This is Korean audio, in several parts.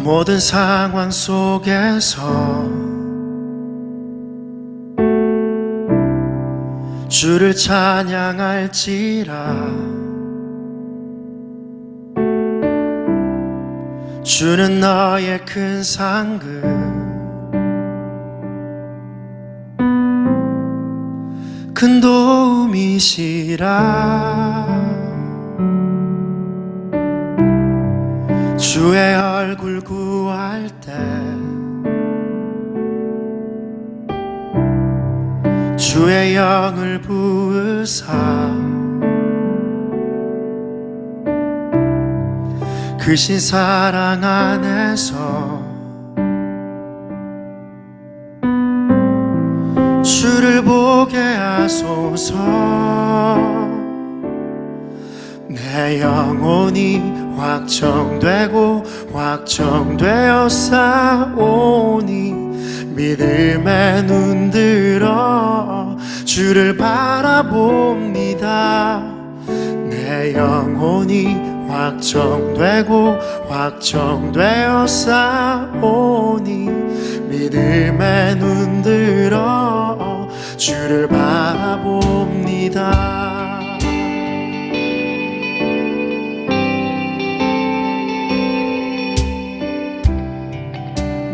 모든 상황 속에서 주를 찬양할지라. 주는 너의 큰 상급, 큰 도움이시라. 주의 얼굴 구할 때 주의 영을 부으사 크신 사랑 안에서 주를 보게 하소서. 내 영혼이 확정되고 확정되어 싸우니 믿음에 눈들어 주를 바라봅니다. 내 영혼이 확정되고 확정되어 싸우니 믿음에 눈들어 주를 바라봅니다.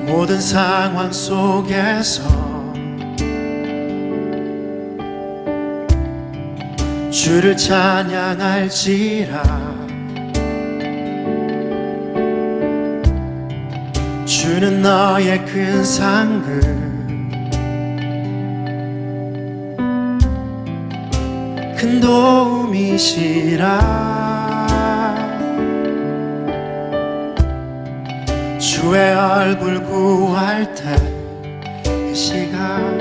모든 상황 속에서 주를 찬양할지라. 주는 너의 큰 상급, 큰 도움이시라. 주의 얼굴 구할 때 이 시간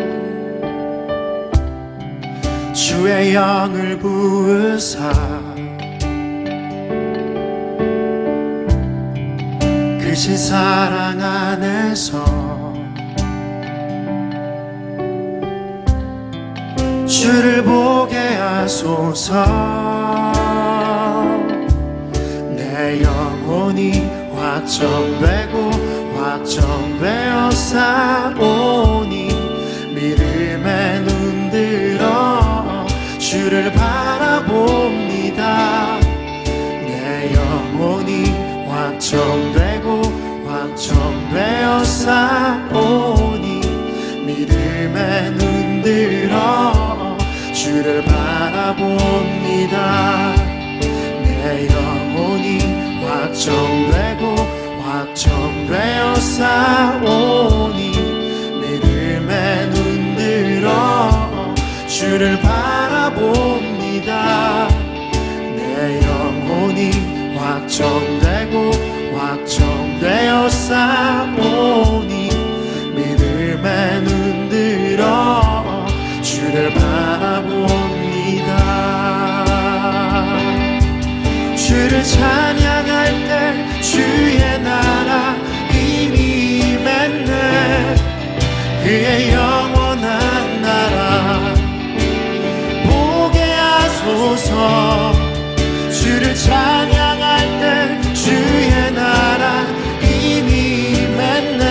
주의 영을 부으사 크신 사랑 안에서 주를 보게 하소서. 내 영혼이 확정되고 확정되어 싸우니 믿음에 눈들어 주를 바라봅니다. 내 영혼이 확정되고 확정되어 싸우니 믿음에 눈들어 주를 바라봅니다. 내 영혼이 확정되고 확정되어 싸우니 믿음에 눈들어 주를 바라봅니다. 내 영혼이 확정되고 확정되어 싸우니 믿음에 눈들어 주를 바라봅니다. 주를 찬양할 때 주의 나라 이미 임했네. 그의 영원한 나라 보게 하소서. 주를 찬양할 때 주의 나라 이미 임했네.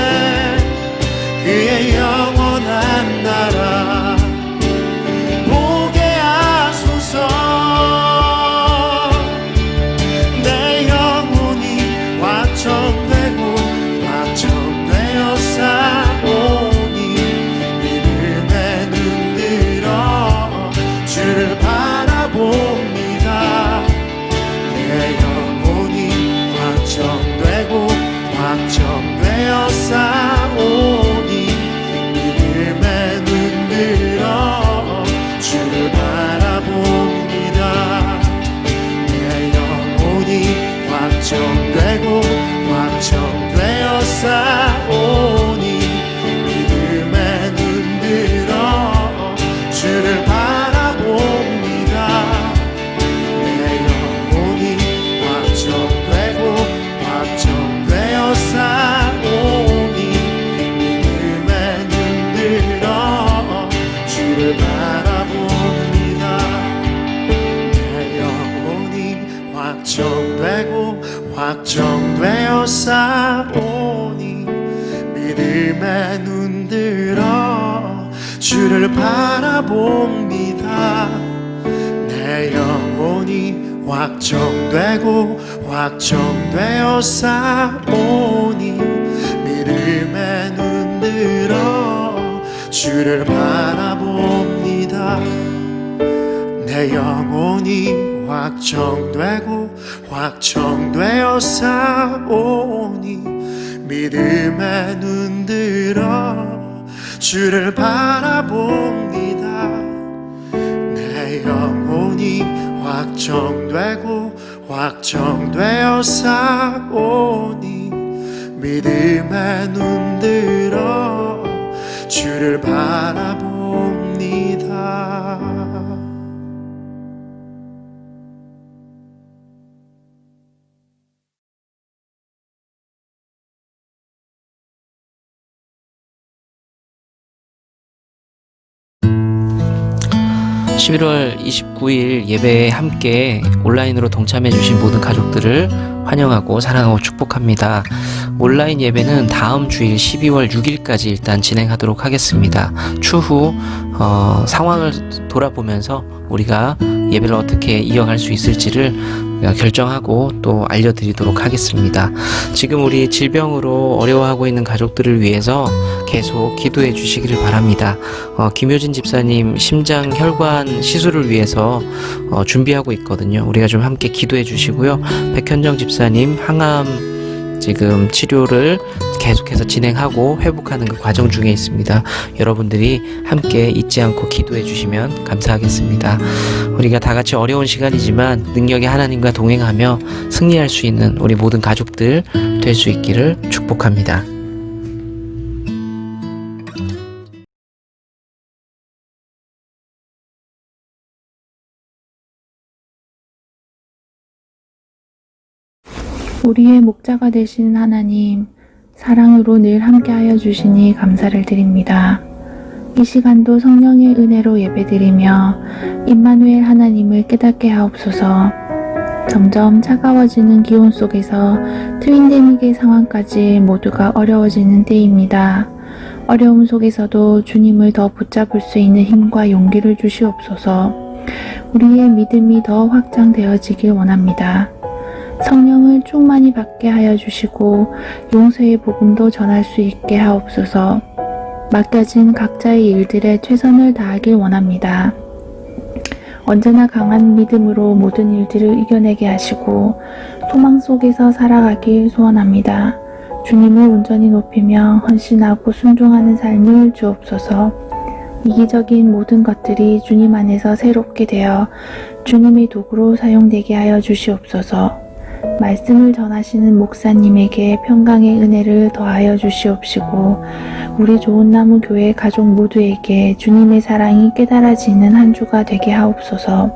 그의 영원한 나라 보게 하소서. 내 영혼이 확정되고 확정되어 싸우니 믿음에 눈들어 주를 바라봅니다. 내 영혼이 확정되고 확정되어 싸우니 믿음에 눈들어 주를 바라봅니다. 내 영혼이 확정되고 확정되어 싸우니 믿음에 눈들어 주를 바라봅니다. 내 영혼이 확정되고 확정되어 싸우니 믿음에 눈들어 주를 바라봅니다. 내 영혼이 확정 확정되고 확정되어 싸우니 믿음에 눈들어 주를 바라봅니다. 내 영혼이 확정되고 확정되어 싸우니 믿음에 눈들어 주를 바라봅니다. 내 영혼이 확정되고 확정되어 싸우니 믿음에 눈들어 주를 바라봅니다. 내 영혼이 확정되고 확정되어 싸우니 믿음에 눈들어 주를 바라봅니다. (11월 29일) 예배에 함께 온라인으로 동참해 주신 모든 가족들을 환영하고 사랑하고 축복합니다. 온라인 예배는 다음 주일 12월 6일까지 일단 진행하도록 하겠습니다. 추후 상황을 돌아보면서 우리가 예배를 어떻게 이어갈 수 있을지를 결정하고 또 알려드리도록 하겠습니다. 지금 우리 질병으로 어려워하고 있는 가족들을 위해서 계속 기도해 주시기를 바랍니다. 김효진 집사님 심장 혈관 시술을 위해서 준비하고 있거든요. 우리가 좀 함께 기도해 주시고요. 백현정 집사님 항암 지금 치료를 계속해서 진행하고 회복하는 그 과정 중에 있습니다. 여러분들이 함께 잊지 않고 기도해 주시면 감사하겠습니다. 우리가 다 같이 어려운 시간이지만 능력의 하나님과 동행하며 승리할 수 있는 우리 모든 가족들 될 수 있기를 축복합니다. 우리의 목자가 되시는 하나님, 사랑으로 늘 함께하여 주시니 감사를 드립니다. 이 시간도 성령의 은혜로 예배드리며 임마누엘 하나님을 깨닫게 하옵소서. 점점 차가워지는 기온 속에서 트윈데믹의 상황까지 모두가 어려워지는 때입니다. 어려움 속에서도 주님을 더 붙잡을 수 있는 힘과 용기를 주시옵소서. 우리의 믿음이 더 확장되어지길 원합니다. 성령을 충만히 받게 하여 주시고 용서의 복음도 전할 수 있게 하옵소서. 맡겨진 각자의 일들에 최선을 다하길 원합니다. 언제나 강한 믿음으로 모든 일들을 이겨내게 하시고 소망 속에서 살아가길 소원합니다. 주님을 온전히 높이며 헌신하고 순종하는 삶을 주옵소서. 이기적인 모든 것들이 주님 안에서 새롭게 되어 주님의 도구로 사용되게 하여 주시옵소서. 말씀을 전하시는 목사님에게 평강의 은혜를 더하여 주시옵시고 우리 좋은나무 교회 가족 모두에게 주님의 사랑이 깨달아지는 한 주가 되게 하옵소서.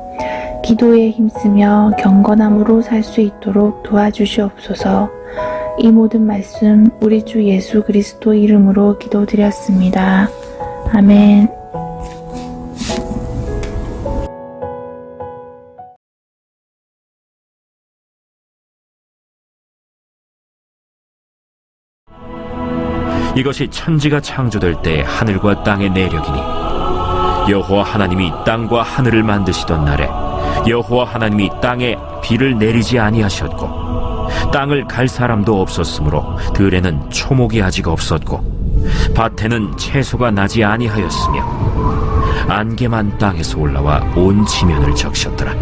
기도에 힘쓰며 경건함으로 살 수 있도록 도와주시옵소서. 이 모든 말씀 우리 주 예수 그리스도 이름으로 기도드렸습니다. 아멘. 이것이 천지가 창조될 때 하늘과 땅의 내력이니 여호와 하나님이 땅과 하늘을 만드시던 날에 여호와 하나님이 땅에 비를 내리지 아니하셨고 땅을 갈 사람도 없었으므로 들에는 초목이 아직 없었고 밭에는 채소가 나지 아니하였으며 안개만 땅에서 올라와 온 지면을 적셨더라.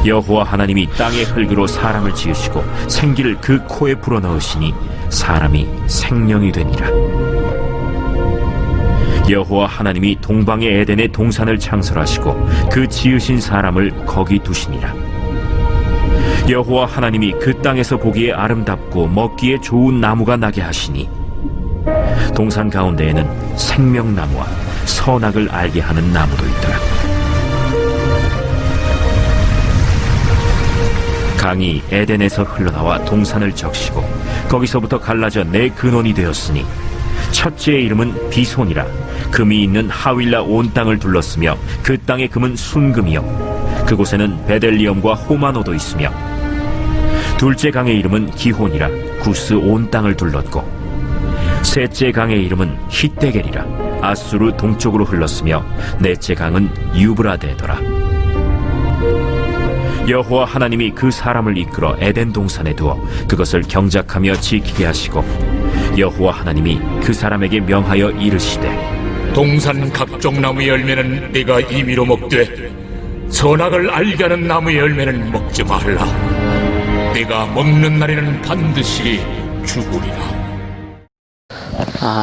여호와 하나님이 땅의 흙으로 사람을 지으시고 생기를 그 코에 불어넣으시니 사람이 생명이 되니라. 여호와 하나님이 동방의 에덴의 동산을 창설하시고 그 지으신 사람을 거기 두시니라. 여호와 하나님이 그 땅에서 보기에 아름답고 먹기에 좋은 나무가 나게 하시니 동산 가운데에는 생명나무와 선악을 알게 하는 나무도 있더라. 강이 에덴에서 흘러나와 동산을 적시고 거기서부터 갈라져 네 근원이 되었으니 첫째의 이름은 비손이라 금이 있는 하윌라 온 땅을 둘렀으며 그 땅의 금은 순금이요 그곳에는 베델리엄과 호마노도 있으며 둘째 강의 이름은 기혼이라 구스 온 땅을 둘렀고 셋째 강의 이름은 히데겔이라 아수르 동쪽으로 흘렀으며 넷째 강은 유브라데더라. 여호와 하나님이 그 사람을 이끌어 에덴 동산에 두어 그것을 경작하며 지키게 하시고 여호와 하나님이 그 사람에게 명하여 이르시되 동산 각종 나무의 열매는 네가 임의로 먹되 선악을 알게 하는 나무의 열매는 먹지 말라. 네가 먹는 날에는 반드시 죽으리라.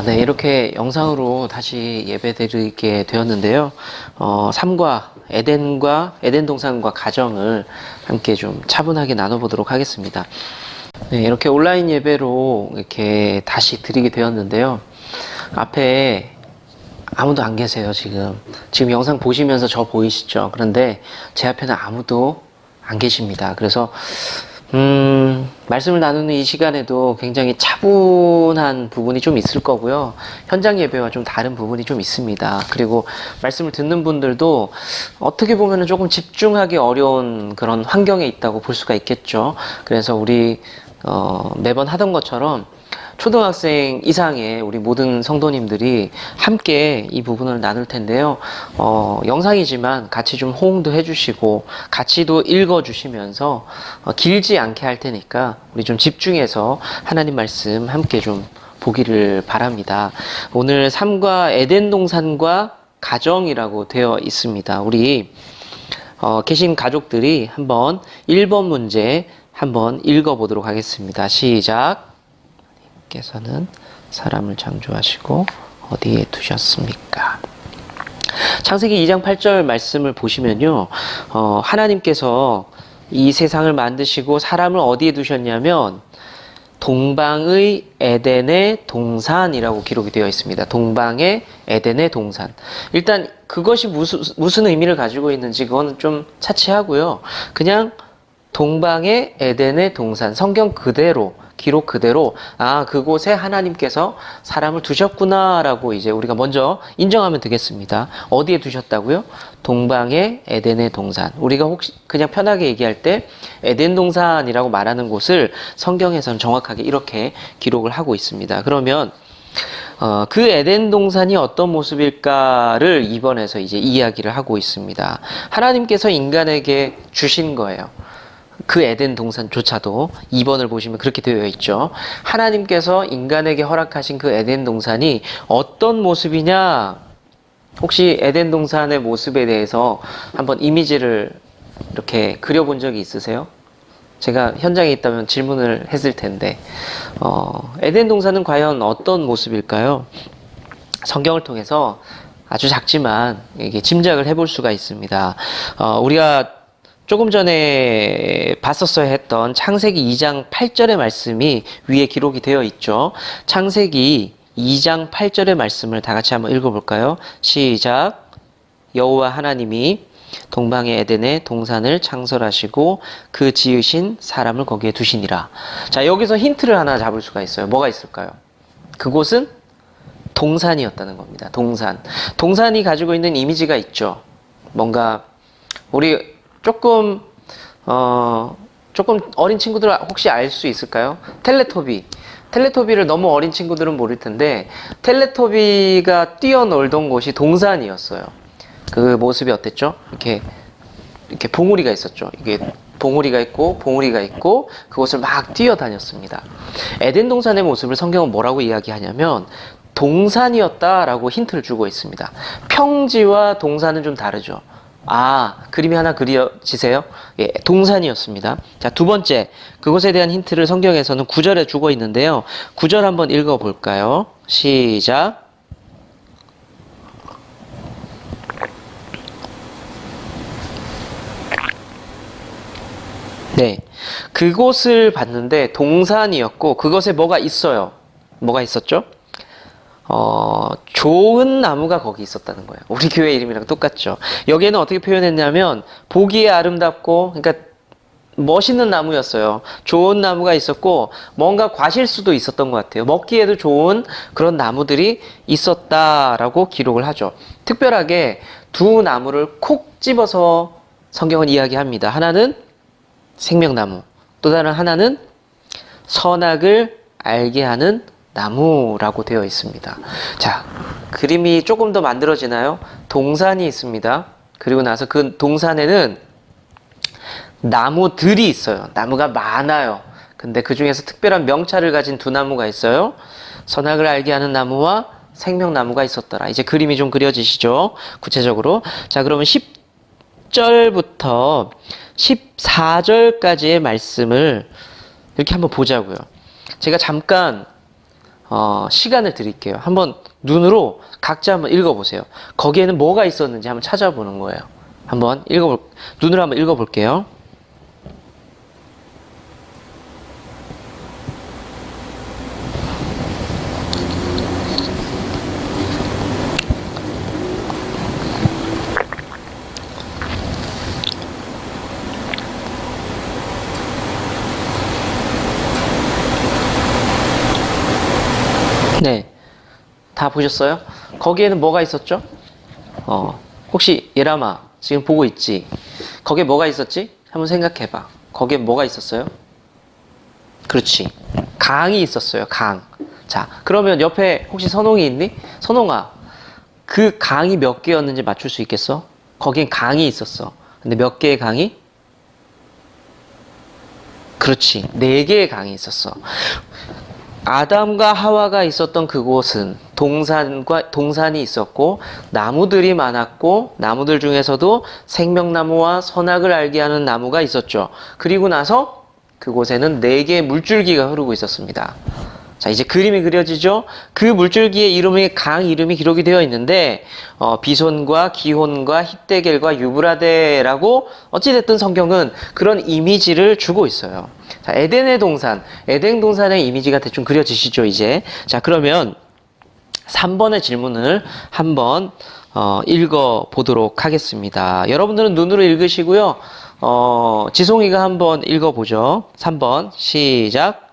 네, 이렇게 영상으로 다시 예배드리게 되었는데요. 삶과 에덴 동산과 가정을 함께 좀 차분하게 나눠보도록 하겠습니다. 네, 이렇게 온라인 예배로 이렇게 다시 드리게 되었는데요. 앞에 아무도 안 계세요, 지금. 지금 영상 보시면서 저 보이시죠? 그런데 제 앞에는 아무도 안 계십니다. 그래서 말씀을 나누는 이 시간에도 굉장히 차분한 부분이 좀 있을 거고요. 현장 예배와 좀 다른 부분이 좀 있습니다. 그리고 말씀을 듣는 분들도 어떻게 보면 조금 집중하기 어려운 그런 환경에 있다고 볼 수가 있겠죠. 그래서 우리 매번 하던 것처럼 초등학생 이상의 우리 모든 성도님들이 함께 이 부분을 나눌 텐데요. 영상이지만 같이 좀 호응도 해주시고 같이도 읽어주시면서 길지 않게 할 테니까 우리 좀 집중해서 하나님 말씀 함께 좀 보기를 바랍니다. 오늘 삶과 에덴 동산과 가정이라고 되어 있습니다. 우리 계신 가족들이 한번 1번 문제 한번 읽어보도록 하겠습니다. 시작. 께서는 사람을 창조하시고 어디에 두셨습니까? 창세기 2장 8절 말씀을 보시면요, 하나님께서 이 세상을 만드시고 사람을 어디에 두셨냐면 동방의 에덴의 동산이라고 기록이 되어 있습니다. 동방의 에덴의 동산. 일단 그것이 무슨 의미를 가지고 있는지 그건 좀 차치하고요. 그냥 동방의 에덴의 동산, 성경 그대로, 기록 그대로, 그곳에 하나님께서 사람을 두셨구나라고 이제 우리가 먼저 인정하면 되겠습니다. 어디에 두셨다고요? 동방의 에덴의 동산. 우리가 혹시 그냥 편하게 얘기할 때 에덴 동산이라고 말하는 곳을 성경에서는 정확하게 이렇게 기록을 하고 있습니다. 그러면 그 에덴 동산이 어떤 모습일까를 이번에서 이제 이야기를 하고 있습니다. 하나님께서 인간에게 주신 거예요. 그 에덴 동산조차도 2번을 보시면 그렇게 되어 있죠. 하나님께서 인간에게 허락하신 그 에덴 동산이 어떤 모습이냐? 혹시 에덴 동산의 모습에 대해서 한번 이미지를 이렇게 그려본 적이 있으세요? 제가 현장에 있다면 질문을 했을 텐데 에덴 동산은 과연 어떤 모습일까요? 성경을 통해서 아주 작지만 이게 짐작을 해볼 수가 있습니다. 우리가 조금 전에 봤었어야 했던 창세기 2장 8절의 말씀이 위에 기록이 되어 있죠. 창세기 2장 8절의 말씀을 다 같이 한번 읽어볼까요? 시작. 여호와 하나님이 동방의 에덴의 동산을 창설하시고 그 지으신 사람을 거기에 두시니라. 자, 여기서 힌트를 하나 잡을 수가 있어요. 뭐가 있을까요? 그곳은 동산이었다는 겁니다. 동산. 동산이 가지고 있는 이미지가 있죠. 뭔가 우리 조금 어린 친구들 혹시 알 수 있을까요? 텔레토비를 너무 어린 친구들은 모를 텐데 텔레토비가 뛰어놀던 곳이 동산이었어요. 그 모습이 어땠죠? 이렇게 봉우리가 있었죠. 이게 봉우리가 있고 그곳을 막 뛰어다녔습니다. 에덴 동산의 모습을 성경은 뭐라고 이야기하냐면 동산이었다라고 힌트를 주고 있습니다. 평지와 동산은 좀 다르죠. 그림이 하나 그려지세요? 예, 동산이었습니다. 자, 두 번째, 그것에 대한 힌트를 성경에서는 9절에 주고 있는데요. 9절 한번 읽어볼까요? 시작. 네, 그곳을 봤는데 동산이었고 그것에 뭐가 있어요? 뭐가 있었죠? 좋은 나무가 거기 있었다는 거예요. 우리 교회 이름이랑 똑같죠. 여기에는 어떻게 표현했냐면 보기에 아름답고, 그러니까 멋있는 나무였어요. 좋은 나무가 있었고 뭔가 과실수도 있었던 것 같아요. 먹기에도 좋은 그런 나무들이 있었다라고 기록을 하죠. 특별하게 두 나무를 콕 집어서 성경은 이야기합니다. 하나는 생명나무, 또 다른 하나는 선악을 알게 하는 나무라고 되어 있습니다. 자, 그림이 조금 더 만들어지나요? 동산이 있습니다. 그리고 나서 그 동산에는 나무들이 있어요. 나무가 많아요. 근데 그 중에서 특별한 명찰을 가진 두 나무가 있어요. 선악을 알게 하는 나무와 생명나무가 있었더라. 이제 그림이 좀 그려지시죠? 구체적으로. 자, 그러면 10절부터 14절까지의 말씀을 이렇게 한번 보자고요. 제가 잠깐 시간을 드릴게요. 한번 눈으로 각자 한번 읽어보세요. 거기에는 뭐가 있었는지 한번 찾아보는 거예요. 한번 눈으로 한번 읽어볼게요. 네. 다 보셨어요? 거기에는 뭐가 있었죠? 혹시 예람아, 지금 보고 있지? 거기에 뭐가 있었지? 한번 생각해봐. 거기에 뭐가 있었어요? 그렇지. 강이 있었어요, 강. 자, 그러면 옆에 혹시 선홍이 있니? 선홍아, 그 강이 몇 개였는지 맞출 수 있겠어? 거긴 강이 있었어. 근데 몇 개의 강이? 그렇지. 4개의 강이 있었어. 아담과 하와가 있었던 그곳은 동산이 있었고 나무들이 많았고 나무들 중에서도 생명나무와 선악을 알게 하는 나무가 있었죠. 그리고 나서 그곳에는 4개의 물줄기가 흐르고 있었습니다. 자, 이제 그림이 그려지죠. 그 물줄기의 이름이 강 이름이 기록이 되어 있는데 비손과 기혼과 힛데겔과 유브라데라고 어찌됐든 성경은 그런 이미지를 주고 있어요. 자, 에덴의 동산, 에덴 동산의 이미지가 대충 그려지시죠, 이제. 자, 그러면 3번의 질문을 한번 읽어 보도록 하겠습니다. 여러분들은 눈으로 읽으시고요. 지송이가 한번 읽어 보죠. 3번 시작.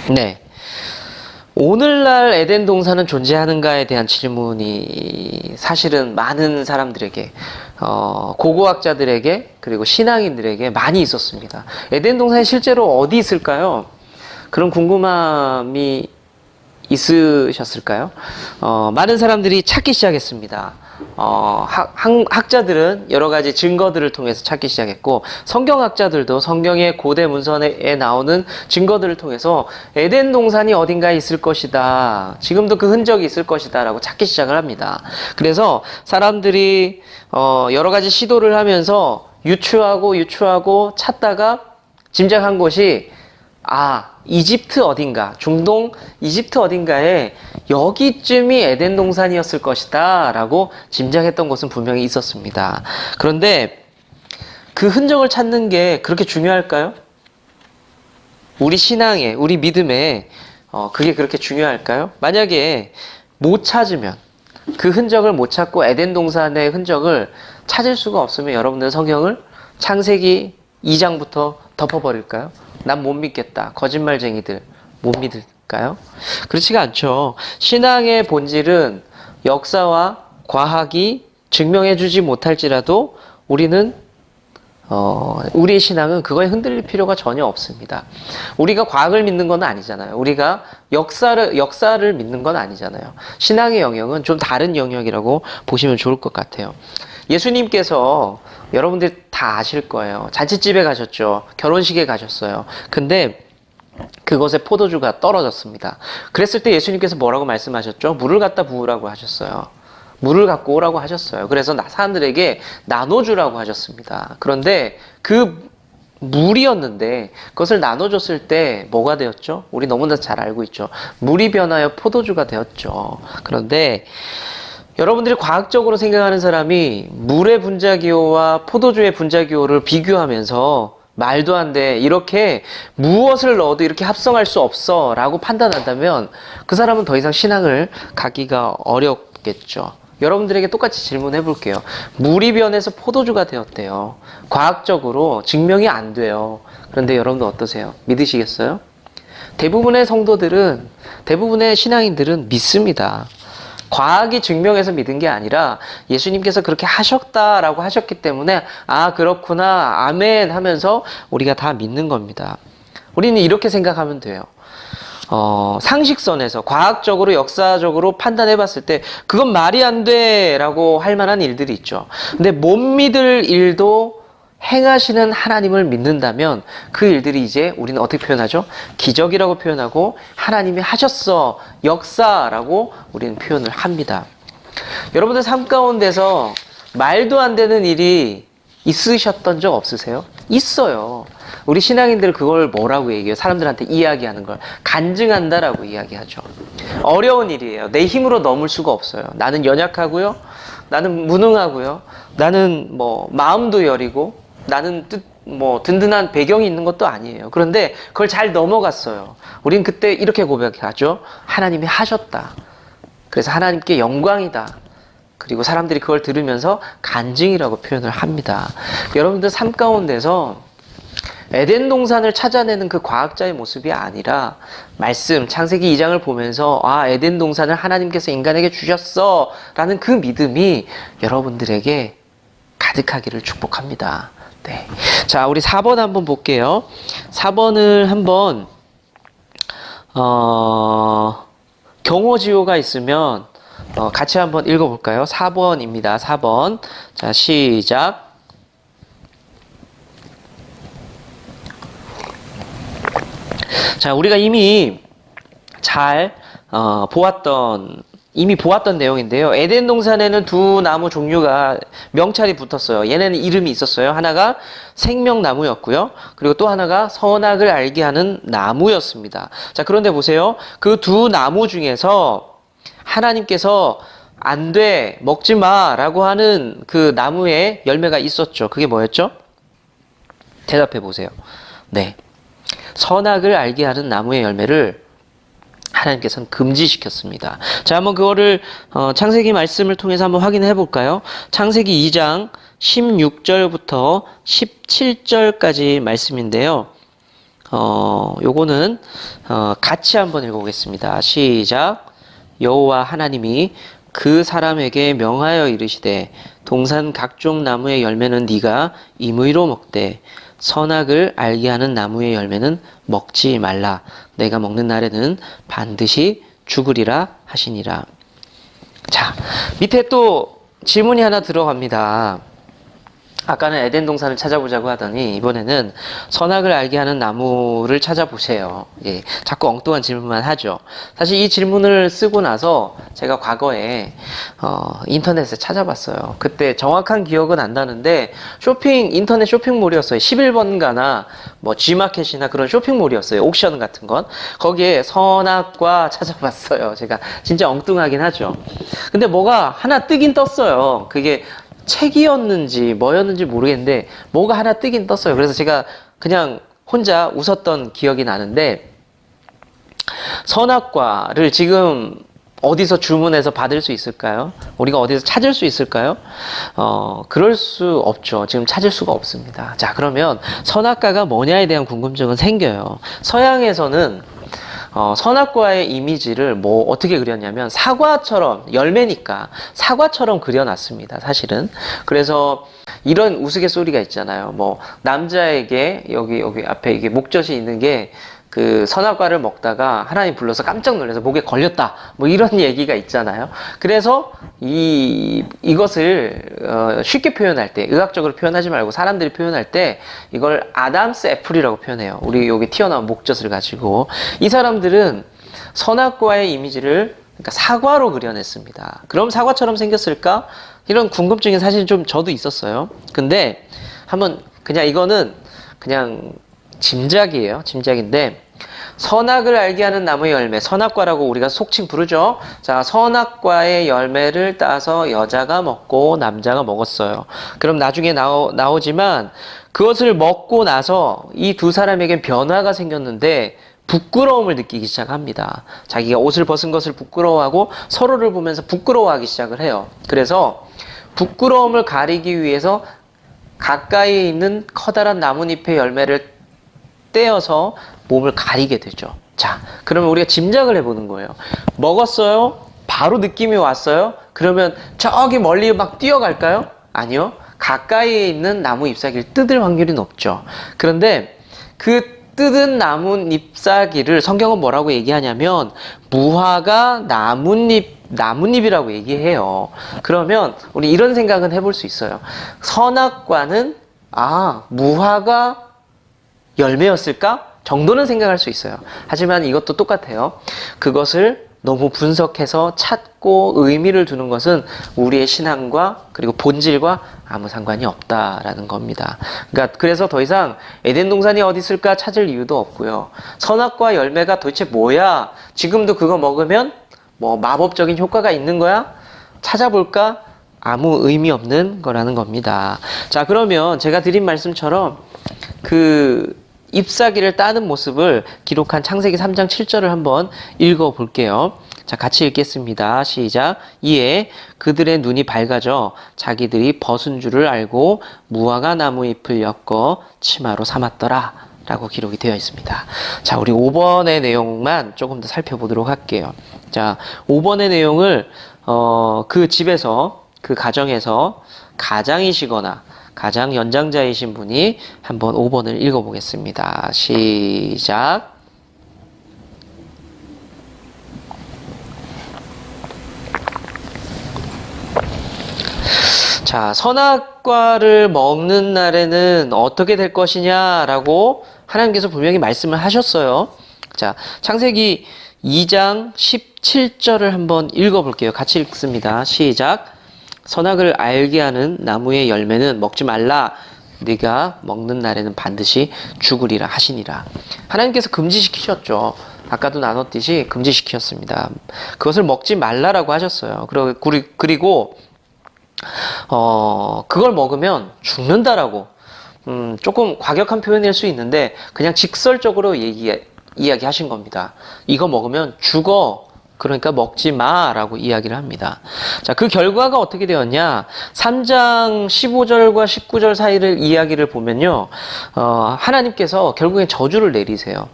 네. 오늘날 에덴 동산은 존재하는가에 대한 질문이 사실은 많은 사람들에게, 고고학자들에게, 그리고 신앙인들에게 많이 있었습니다. 에덴 동산이 실제로 어디 있을까요? 그런 궁금함이 있으셨을까요? 많은 사람들이 찾기 시작했습니다. 학자들은 여러 가지 증거들을 통해서 찾기 시작했고, 성경학자들도 성경의 고대 문서에 나오는 증거들을 통해서 에덴 동산이 어딘가에 있을 것이다, 지금도 그 흔적이 있을 것이다 라고 찾기 시작을 합니다. 그래서 사람들이 여러 가지 시도를 하면서 유추하고 찾다가 짐작한 곳이 이집트 어딘가, 중동 이집트 어딘가에 여기쯤이 에덴 동산이었을 것이다 라고 짐작했던 곳은 분명히 있었습니다. 그런데 그 흔적을 찾는 게 그렇게 중요할까요? 우리 신앙에, 우리 믿음에 그게 그렇게 중요할까요? 만약에 못 찾으면, 그 흔적을 못 찾고 에덴 동산의 흔적을 찾을 수가 없으면 여러분들 성경을 창세기 2장부터 덮어버릴까요? 난 못 믿겠다. 거짓말쟁이들. 못 믿을까요? 그렇지가 않죠. 신앙의 본질은 역사와 과학이 증명해주지 못할지라도 우리는 우리의 신앙은 그거에 흔들릴 필요가 전혀 없습니다. 우리가 과학을 믿는 건 아니잖아요. 우리가 역사를 믿는 건 아니잖아요. 신앙의 영역은 좀 다른 영역이라고 보시면 좋을 것 같아요. 예수님께서 여러분들 다 아실 거예요. 잔치집에 가셨죠. 결혼식에 가셨어요. 근데 그곳에 포도주가 떨어졌습니다. 그랬을 때 예수님께서 뭐라고 말씀하셨죠? 물을 갖다 부으라고 하셨어요. 물을 갖고 오라고 하셨어요. 그래서 사람들에게 나눠주라고 하셨습니다. 그런데 그 물이었는데 그것을 나눠줬을 때 뭐가 되었죠? 우리 너무나 잘 알고 있죠. 물이 변하여 포도주가 되었죠. 그런데 여러분들이 과학적으로 생각하는 사람이 물의 분자기호와 포도주의 분자기호를 비교하면서 말도 안 돼, 이렇게 무엇을 넣어도 이렇게 합성할 수 없어 라고 판단한다면 그 사람은 더 이상 신앙을 갖기가 어렵겠죠. 여러분들에게 똑같이 질문해 볼게요. 물이 변해서 포도주가 되었대요. 과학적으로 증명이 안 돼요. 그런데 여러분들 어떠세요? 믿으시겠어요? 대부분의 성도들은, 대부분의 신앙인들은 믿습니다. 과학이 증명해서 믿은 게 아니라 예수님께서 그렇게 하셨다라고 하셨기 때문에 아, 그렇구나, 아멘 하면서 우리가 다 믿는 겁니다. 우리는 이렇게 생각하면 돼요. 상식선에서 과학적으로 역사적으로 판단해 봤을 때 그건 말이 안 돼 라고 할 만한 일들이 있죠. 근데 못 믿을 일도 행하시는 하나님을 믿는다면 그 일들이 이제 우리는 어떻게 표현하죠? 기적이라고 표현하고 하나님이 하셨어, 역사라고 우리는 표현을 합니다. 여러분들 삶 가운데서 말도 안 되는 일이 있으셨던 적 없으세요? 있어요. 우리 신앙인들 그걸 뭐라고 얘기해요? 사람들한테 이야기하는 걸 간증한다라고 이야기하죠. 어려운 일이에요. 내 힘으로 넘을 수가 없어요. 나는 연약하고요. 나는 무능하고요. 나는 뭐 마음도 여리고 나는 든든한 배경이 있는 것도 아니에요. 그런데 그걸 잘 넘어갔어요. 우린 그때 이렇게 고백하죠. 하나님이 하셨다. 그래서 하나님께 영광이다. 그리고 사람들이 그걸 들으면서 간증이라고 표현을 합니다. 여러분들 삶 가운데서 에덴 동산을 찾아내는 그 과학자의 모습이 아니라 말씀 창세기 2장을 보면서 아, 에덴 동산을 하나님께서 인간에게 주셨어 라는 그 믿음이 여러분들에게 가득하기를 축복합니다. 네. 자, 우리 4번 한번 볼게요. 4번을 한번 경호지호가 있으면 같이 한번 읽어볼까요? 4번입니다. 4번. 자, 시작. 자, 우리가 이미 잘 이미 보았던 내용인데요. 에덴 동산에는 두 나무 종류가 명찰이 붙었어요. 얘네는 이름이 있었어요. 하나가 생명나무였고요. 그리고 또 하나가 선악을 알게 하는 나무였습니다. 자, 그런데 보세요. 그 두 나무 중에서 하나님께서 안 돼, 먹지 마 라고 하는 그 나무에 열매가 있었죠. 그게 뭐였죠? 대답해 보세요. 네. 선악을 알게 하는 나무의 열매를 하나님께서는 금지시켰습니다. 자, 한번 그거를 창세기 말씀을 통해서 한번 확인해 볼까요? 창세기 2장 16절부터 17절까지 말씀인데요. 요거는 같이 한번 읽어보겠습니다. 시작. 여호와 하나님이 그 사람에게 명하여 이르시되 동산 각종 나무의 열매는 네가 임의로 먹되 선악을 알게 하는 나무의 열매는 먹지 말라. 내가 먹는 날에는 반드시 죽으리라 하시니라. 자, 밑에 또 질문이 하나 들어갑니다. 아까는 에덴 동산을 찾아보자고 하더니 이번에는 선악을 알게 하는 나무를 찾아보세요. 예, 자꾸 엉뚱한 질문만 하죠. 사실 이 질문을 쓰고 나서 제가 과거에 인터넷에 찾아봤어요. 그때 정확한 기억은 안 나는데 인터넷 쇼핑몰이었어요. 11번가나 뭐 G마켓이나 그런 쇼핑몰이었어요. 옥션 같은 건. 거기에 선악과 찾아봤어요. 제가 진짜 엉뚱하긴 하죠. 근데 뭐가 하나 뜨긴 떴어요. 그게 책이었는지 뭐였는지 모르겠는데 뭐가 하나 뜨긴 떴어요. 그래서 제가 그냥 혼자 웃었던 기억이 나는데 선악과를 지금 어디서 주문해서 받을 수 있을까요? 우리가 어디서 찾을 수 있을까요? 그럴 수 없죠. 지금 찾을 수가 없습니다. 자, 그러면 선악과가 뭐냐에 대한 궁금증은 생겨요. 서양에서는 선악과의 이미지를 어떻게 그렸냐면 사과처럼, 열매니까 사과처럼 그려놨습니다. 사실은. 그래서 이런 우스갯소리가 있잖아요. 남자에게 여기 앞에 이게 목젖이 있는 게 그 선악과를 먹다가 하나님 불러서 깜짝 놀라서 목에 걸렸다. 이런 얘기가 있잖아요. 그래서 이것을 쉽게 표현할 때, 의학적으로 표현하지 말고 사람들이 표현할 때 이걸 아담스 애플이라고 표현해요. 우리 여기 튀어나온 목젖을 가지고. 이 사람들은 선악과의 이미지를 그러니까 사과로 그려냈습니다. 그럼 사과처럼 생겼을까? 이런 궁금증이 사실 좀 저도 있었어요. 근데 한번 그냥 이거는 그냥 짐작이에요. 짐작인데 선악을 알게 하는 나무의 열매, 선악과라고 우리가 속칭 부르죠. 자, 선악과의 열매를 따서 여자가 먹고 남자가 먹었어요. 그럼 나중에 나오지만 그것을 먹고 나서 이 두 사람에겐 변화가 생겼는데 부끄러움을 느끼기 시작합니다. 자기가 옷을 벗은 것을 부끄러워하고 서로를 보면서 부끄러워하기 시작을 해요. 그래서 부끄러움을 가리기 위해서 가까이 있는 커다란 나뭇잎의 열매를 떼어서 몸을 가리게 되죠. 자, 그러면 우리가 짐작을 해보는 거예요. 먹었어요? 바로 느낌이 왔어요? 그러면 저기 멀리 막 뛰어갈까요? 아니요. 가까이에 있는 나무 잎사귀를 뜯을 확률이 높죠. 그런데 그 뜯은 나무 잎사귀를 성경은 뭐라고 얘기하냐면 무화과 나뭇잎이라고 얘기해요. 그러면 우리 이런 생각은 해볼 수 있어요. 선악과는 무화과 열매였을까? 정도는 생각할 수 있어요. 하지만 이것도 똑같아요. 그것을 너무 분석해서 찾고 의미를 두는 것은 우리의 신앙과 그리고 본질과 아무 상관이 없다라는 겁니다. 그러니까 그래서 더 이상 에덴 동산이 어디 있을까 찾을 이유도 없고요. 선악과 열매가 도대체 뭐야? 지금도 그거 먹으면 뭐 마법적인 효과가 있는 거야? 찾아볼까? 아무 의미 없는 거라는 겁니다. 자, 그러면 제가 드린 말씀처럼 그 잎사귀를 따는 모습을 기록한 창세기 3장 7절을 한번 읽어 볼게요. 자, 같이 읽겠습니다. 시작. 이에 그들의 눈이 밝아져 자기들이 벗은 줄을 알고 무화과 나무 잎을 엮어 치마로 삼았더라 라고 기록이 되어 있습니다. 자, 우리 5번의 내용만 조금 더 살펴보도록 할게요. 자, 5번의 내용을 그 집에서 그 가정에서 가장이시거나 가장 연장자이신 분이 한번 5번을 읽어보겠습니다. 시작. 자, 선악과를 먹는 날에는 어떻게 될 것이냐라고 하나님께서 분명히 말씀을 하셨어요. 자, 창세기 2장 17절을 한번 읽어볼게요. 같이 읽습니다. 시작. 선악을 알게 하는 나무의 열매는 먹지 말라. 네가 먹는 날에는 반드시 죽으리라 하시니라. 하나님께서 금지시키셨죠. 아까도 나눴듯이 금지시켰습니다. 그것을 먹지 말라라고 하셨어요. 그리고 그걸 먹으면 죽는다라고 조금 과격한 표현일 수 있는데 그냥 직설적으로 이야기하신 겁니다. 이거 먹으면 죽어. 그러니까 먹지 마라고 이야기를 합니다. 자, 그 결과가 어떻게 되었냐? 3장 15절과 19절 사이를 이야기를 보면요. 하나님께서 결국엔 저주를 내리세요.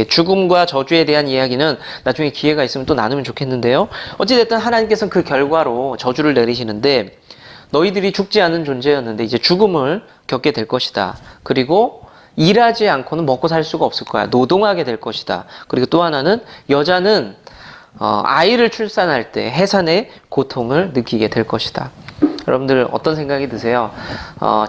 죽음과 저주에 대한 이야기는 나중에 기회가 있으면 또 나누면 좋겠는데요. 어찌됐든 하나님께서는 그 결과로 저주를 내리시는데 너희들이 죽지 않은 존재였는데 이제 죽음을 겪게 될 것이다. 그리고 일하지 않고는 먹고 살 수가 없을 거야. 노동하게 될 것이다. 그리고 또 하나는 여자는 아이를 출산할 때 해산의 고통을 느끼게 될 것이다. 여러분들 어떤 생각이 드세요?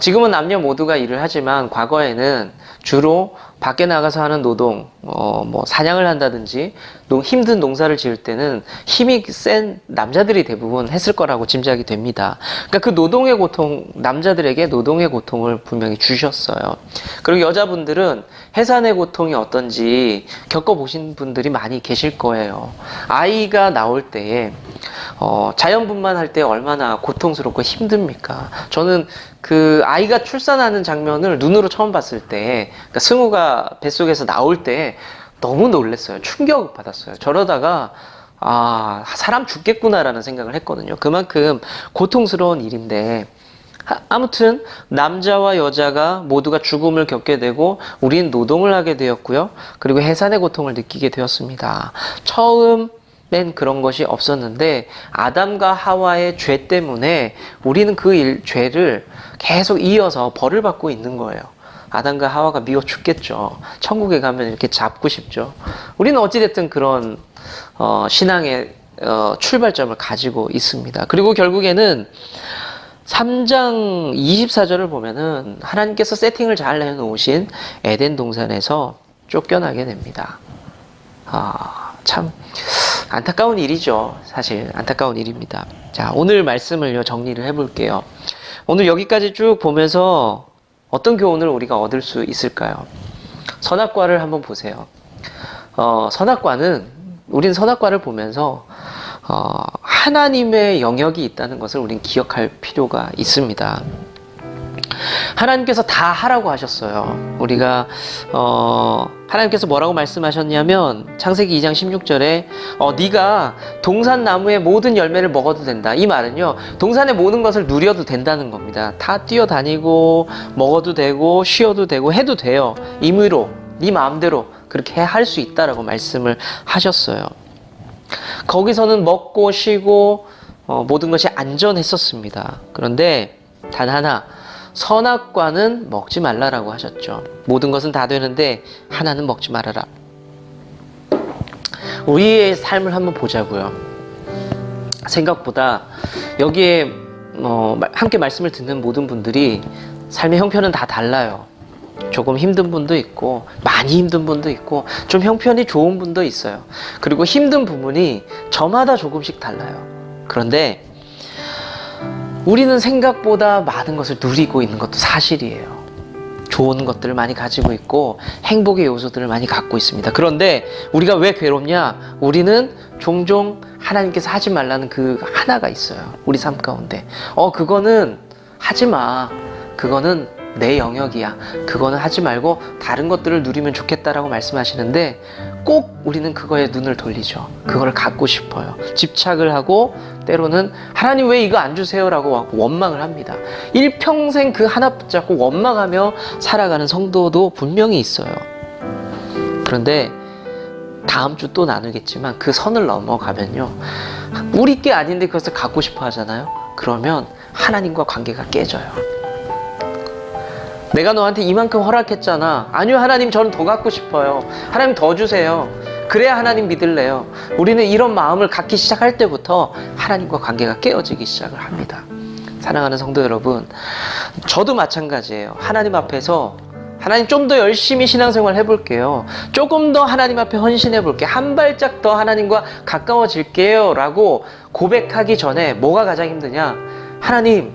지금은 남녀 모두가 일을 하지만 과거에는 주로 밖에 나가서 하는 노동, 뭐 사냥을 한다든지 힘든 농사를 지을 때는 힘이 센 남자들이 대부분 했을 거라고 짐작이 됩니다. 그러니까 그 노동의 고통, 남자들에게 노동의 고통을 분명히 주셨어요. 그리고 여자분들은 해산의 고통이 어떤지 겪어보신 분들이 많이 계실 거예요. 아이가 나올 때에 자연분만 할 때 얼마나 고통스럽고 힘듭니까? 저는 그 아이가 출산하는 장면을 눈으로 처음 봤을 때, 그러니까 승우가 뱃속에서 나올 때 너무 놀랐어요. 충격을 받았어요. 저러다가 사람 죽겠구나라는 생각을 했거든요. 그만큼 고통스러운 일인데 아무튼 남자와 여자가 모두가 죽음을 겪게 되고 우리는 노동을 하게 되었고요. 그리고 해산의 고통을 느끼게 되었습니다. 처음엔 그런 것이 없었는데 아담과 하와의 죄 때문에 우리는 그 죄를 계속 이어서 벌을 받고 있는 거예요. 아담과 하와가 미워 죽겠죠. 천국에 가면 이렇게 잡고 싶죠. 우리는 어찌됐든 그런 신앙의 출발점을 가지고 있습니다. 그리고 결국에는 3장 24절을 보면은 하나님께서 세팅을 잘 해놓으신 에덴 동산에서 쫓겨나게 됩니다. 참 안타까운 일이죠. 사실 안타까운 일입니다. 자, 오늘 말씀을 정리를 해볼게요. 오늘 여기까지 쭉 보면서 어떤 교훈을 우리가 얻을 수 있을까요? 선악과를 한번 보세요. 우리는 선악과를 보면서 하나님의 영역이 있다는 것을 우리는 기억할 필요가 있습니다. 하나님께서 다 하라고 하셨어요. 우리가 하나님께서 뭐라고 말씀하셨냐면 창세기 2장 16절에 네가 동산 나무의 모든 열매를 먹어도 된다. 이 말은요, 동산의 모든 것을 누려도 된다는 겁니다. 다 뛰어다니고 먹어도 되고 쉬어도 되고 해도 돼요. 임의로 네 마음대로 그렇게 할 수 있다라고 말씀을 하셨어요. 거기서는 먹고 쉬고 모든 것이 안전했었습니다. 그런데 단 하나, 선악과는 먹지 말라라고 하셨죠. 모든 것은 다 되는데 하나는 먹지 말아라. 우리의 삶을 한번 보자고요. 생각보다 여기에 함께 말씀을 듣는 모든 분들이 삶의 형편은 다 달라요. 조금 힘든 분도 있고 많이 힘든 분도 있고 좀 형편이 좋은 분도 있어요. 그리고 힘든 부분이 저마다 조금씩 달라요. 그런데 우리는 생각보다 많은 것을 누리고 있는 것도 사실이에요. 좋은 것들을 많이 가지고 있고 행복의 요소들을 많이 갖고 있습니다. 그런데 우리가 왜 괴롭냐? 우리는 종종 하나님께서 하지 말라는 그 하나가 있어요. 우리 삶 가운데. 그거는 하지 마. 그거는 내 영역이야. 그거는 하지 말고 다른 것들을 누리면 좋겠다라고 말씀하시는데 꼭 우리는 그거에 눈을 돌리죠. 그걸 갖고 싶어요. 집착을 하고 때로는 하나님 왜 이거 안 주세요? 라고 원망을 합니다. 일평생 그 하나 붙잡고 원망하며 살아가는 성도도 분명히 있어요. 그런데 다음 주 또 나누겠지만 그 선을 넘어가면요, 우리 게 아닌데 그것을 갖고 싶어 하잖아요. 그러면 하나님과 관계가 깨져요. 내가 너한테 이만큼 허락했잖아. 아니요, 하나님, 저는 더 갖고 싶어요. 하나님 더 주세요. 그래야 하나님 믿을래요. 우리는 이런 마음을 갖기 시작할 때부터 하나님과 관계가 깨어지기 시작을 합니다. 사랑하는 성도 여러분, 저도 마찬가지예요. 하나님 앞에서 하나님 좀 더 열심히 신앙생활 해볼게요. 조금 더 하나님 앞에 헌신해볼게요. 한 발짝 더 하나님과 가까워질게요 라고 고백하기 전에 뭐가 가장 힘드냐? 하나님,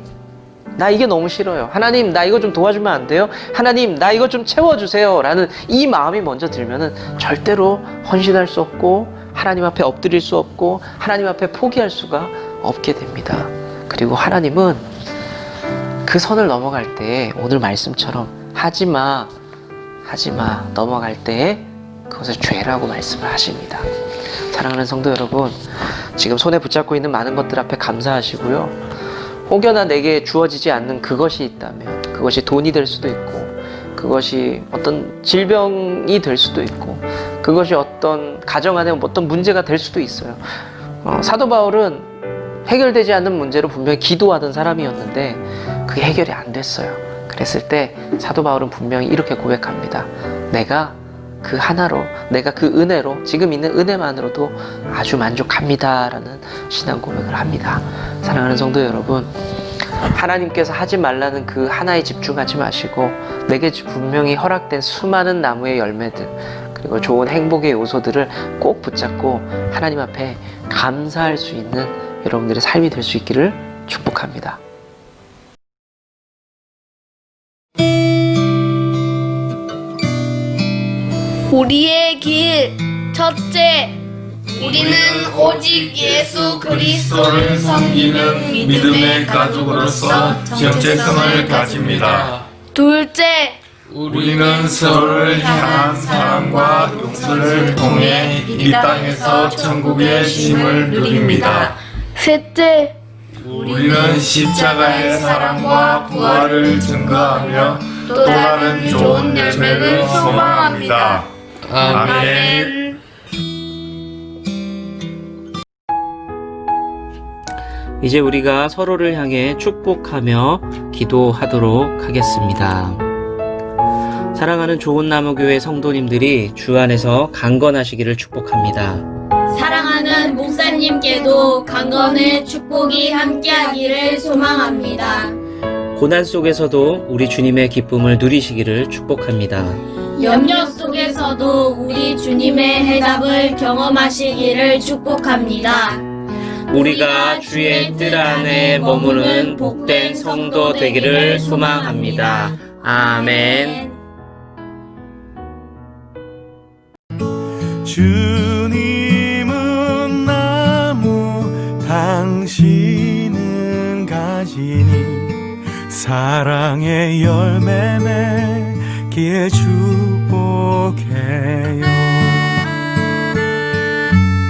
나 이게 너무 싫어요. 하나님, 나 이거 좀 도와주면 안 돼요? 하나님, 나 이거 좀 채워주세요 라는 이 마음이 먼저 들면은 절대로 헌신할 수 없고 하나님 앞에 엎드릴 수 없고 하나님 앞에 포기할 수가 없게 됩니다. 그리고 하나님은 그 선을 넘어갈 때 오늘 말씀처럼 하지마 넘어갈 때 그것을 죄라고 말씀을 하십니다. 사랑하는 성도 여러분, 지금 손에 붙잡고 있는 많은 것들 앞에 감사하시고요. 혹여나 내게 주어지지 않는 그것이 있다면 그것이 돈이 될 수도 있고 그것이 어떤 질병이 될 수도 있고 그것이 어떤 가정 안에 어떤 문제가 될 수도 있어요. 사도 바울은 해결되지 않는 문제로 분명히 기도하던 사람이었는데 그게 해결이 안 됐어요. 그랬을 때 사도 바울은 분명히 이렇게 고백합니다. 내가 그 하나로, 내가 그 은혜로, 지금 있는 은혜만으로도 아주 만족합니다 라는 신앙 고백을 합니다. 사랑하는 성도 여러분, 하나님께서 하지 말라는 그 하나에 집중하지 마시고 내게 분명히 허락된 수많은 나무의 열매들 그리고 좋은 행복의 요소들을 꼭 붙잡고 하나님 앞에 감사할 수 있는 여러분들의 삶이 될 수 있기를 축복합니다. 우리의 길 첫째, 우리는 오직 예수 그리스도를 섬기는 믿음의 가족으로서 정체성을 가집니다. 둘째, 우리는 서로를 향한 사랑과 용서를 통해 이 땅에서 천국의 쉼을 누립니다. 셋째, 우리는 십자가의 사랑과 부활을 증거하며 또 다른 좋은 열매를 소망합니다. 아멘. 이제 우리가 서로를 향해 축복하며 기도하도록 하겠습니다. 사랑하는 좋은 나무 교회 성도님들이 주 안에서 강건하시기를 축복합니다. 사랑하는 목사님께도 강건의 축복이 함께하기를 소망합니다. 고난 속에서도 우리 주님의 기쁨을 누리시기를 축복합니다. 염려 속에서도 우리 주님의 해답을 경험하시기를 축복합니다. 우리가 주의 뜰 안에 머무는 복된 성도 되기를 소망합니다. 아멘. 주님은 나무, 당신은 가지니 사랑의 열매 맺기에 축복해